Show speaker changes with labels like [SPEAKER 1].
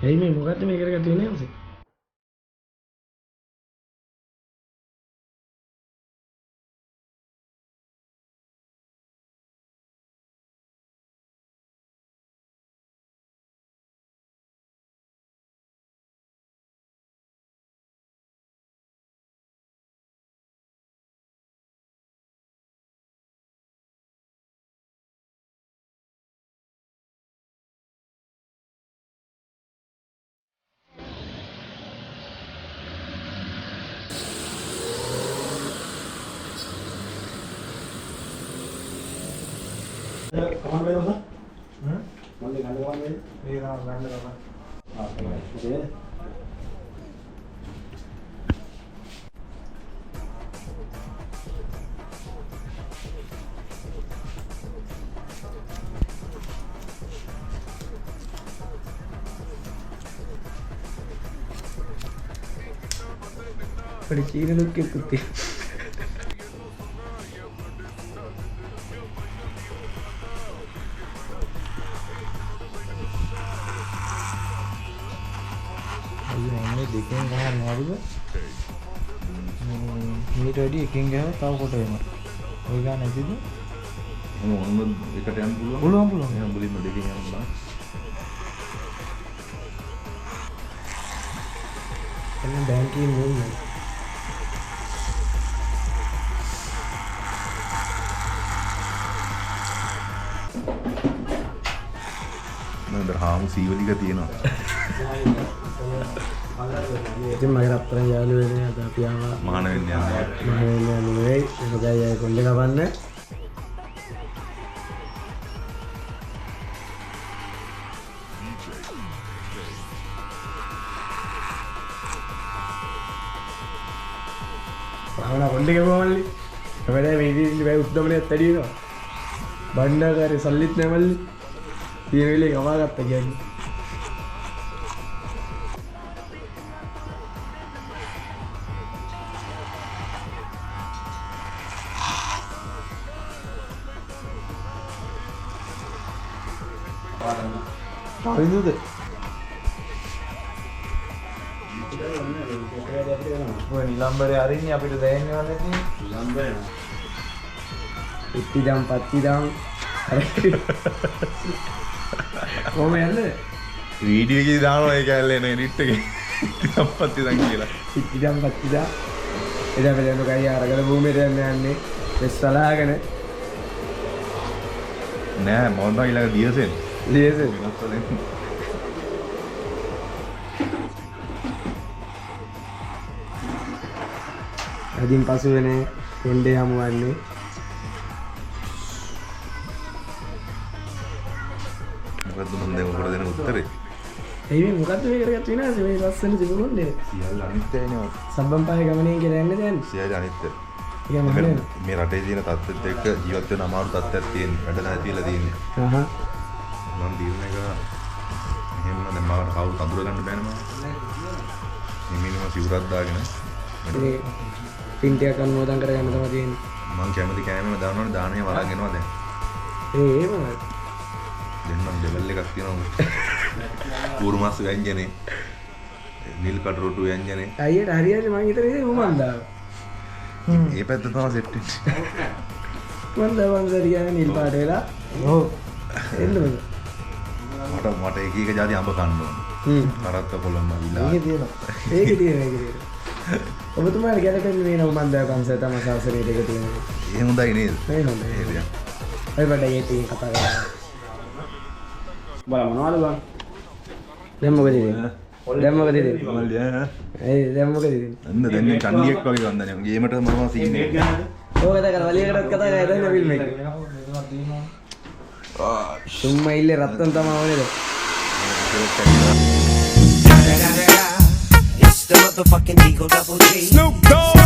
[SPEAKER 1] ඇයි මේ මොකද්ද මේ කරගත්තේ නේද?
[SPEAKER 2] कौन भाई होगा? मंदिर खाने कौन भाई? ये राम गांड का। हाँ ठीक है।
[SPEAKER 1] बड़ी चीज़ लोग के कुत्ते දෙකෙන් ගහන්න හරිද? මේ රෙඩි එකෙන් ගහුවා තව කොට වෙනවා. ඔය ගන්න නැතිද?
[SPEAKER 3] මොනවද එකට යන්න පුළුවන්?
[SPEAKER 1] පුළුවන්.
[SPEAKER 3] එහෙනම් මුලින්ම දෙකෙන් යන්න බලන්න.
[SPEAKER 1] එන්න බැංකුවේ මුල්ම.
[SPEAKER 3] මම දරහාම සීවලික තියෙනවා.
[SPEAKER 1] ඉතින් මගේ අප්‍රය යාළුවෝ වෙන අද අපි ආවා
[SPEAKER 3] මහාන වෙන්න යනවා.
[SPEAKER 1] මම එන්නේ නෙවෙයි මොකද අය කොල්ලේ කවන්න පහවන කොල්ලේ කවමල්ලි අපේ මේ ඉතින් බෑ උද්දමනේ ඇත්තඩි වෙනවා බණ්ඩාකාරේ සල්ලිත් නැමල්ලි තියෙන වෙලේ කවා ගත්තා කියන්නේ Itu deh. Wah, lambar hari ini apa itu dayanya mana sih?
[SPEAKER 2] lambar.
[SPEAKER 1] Itti jam 4 jam. කොහොමද?
[SPEAKER 3] වීඩියෝ එකේ දානවා ඒක ඇල්ලේ නේ එඩිට් එකේ. ඉතින් දැන් කියලා.
[SPEAKER 1] ඉtti jam 4 jam. එදා වෙලෙන්න ගයි අරගෙන භූමියට යන්නේ. එස් සලහගෙන.
[SPEAKER 3] නෑ මොනවා ඊළඟ දියසෙන්.
[SPEAKER 1] ලියසේ. අදින් පසු වෙනේ එන්නේ හමුවන්නේ
[SPEAKER 3] මොකද්ද මම දැන් උඩ දෙන උත්තරේ
[SPEAKER 1] එයි මේ මොකද්ද මේ කරගත්තේ විනාශ මේ ලස්සන තිබුණේ
[SPEAKER 3] සියල්ල අනිත්‍යයිනේ
[SPEAKER 1] සම්බම් පායේ ගමනේ කියලා යන්නේ දැන්
[SPEAKER 3] සියල්ල අනිත්‍ය
[SPEAKER 1] ඒක මහනේ
[SPEAKER 3] මේ රටේ තියෙන තත්ත්වෙත් එක්ක ජීවත් වෙන අමාරු තත්ත්වයක් තියෙන වැඩ නැතිලා තියෙන්නේ
[SPEAKER 1] හහ
[SPEAKER 3] මම දින එක එහෙම දැන් මාවට කවුරුත් අඳුර ගන්න බෑනේ මම මිනිමම සිවුරක් දාගෙන
[SPEAKER 1] මේ පින්ටියක් අනුමෝදන් කරගන්න තමයි තියෙන්නේ
[SPEAKER 3] මම කැමති කෑමම දානවනේ දාන්නේ වරන් එනවා දැන්
[SPEAKER 1] එහෙමයි
[SPEAKER 3] දෙන්නම් ලෙවල් එකක් තියෙනවා ඌරු මාස් ව්‍යංජනේ නිල් කටරොටු ව්‍යංජනේ
[SPEAKER 1] අයියට හරියට මං හිතන්නේ උමන් දාව
[SPEAKER 3] මේ පැත්ත තමයි සෙට් වෙන්නේ
[SPEAKER 1] මං සරියන නිල් පාට වෙලා ඔව් එන්න
[SPEAKER 3] මට එක එක જાති අඹ කන්න ඕන කරත්ත පොළොන්න විලා
[SPEAKER 1] ඒකේ තියෙනවා ඒකේ තියෙනවා ඔබතුමාට ගැලපෙන්නේ මේ නෝ මන්දා කංශය තමයි සාසනයේ දෙක තියෙනවා
[SPEAKER 3] ඒ හොඳයි නේද
[SPEAKER 1] ඒ හොඳයි අය බඩේ ඒකෙන් කතා කරා
[SPEAKER 2] බලන්න මොනවද බං?
[SPEAKER 1] දැන් මොකද ඉතින් දැන් මොකද ඉතින්
[SPEAKER 3] මල්ලියා
[SPEAKER 1] ඒ දැන් මොකද ඉතින්
[SPEAKER 3] අන්න දැන් මේ චන්ඩියෙක් වගේ වන්දනේ ගේමට මම සීන් එක
[SPEAKER 1] ඕක කතා කරා වලියකටත් කතා කරා දැන් ෆිල්ම් එක සුම්මා ඉල්ලේ රත්තන් තමයි වනේද
[SPEAKER 4] It's the motherfucking Eagle Double G. Snoop Dogg.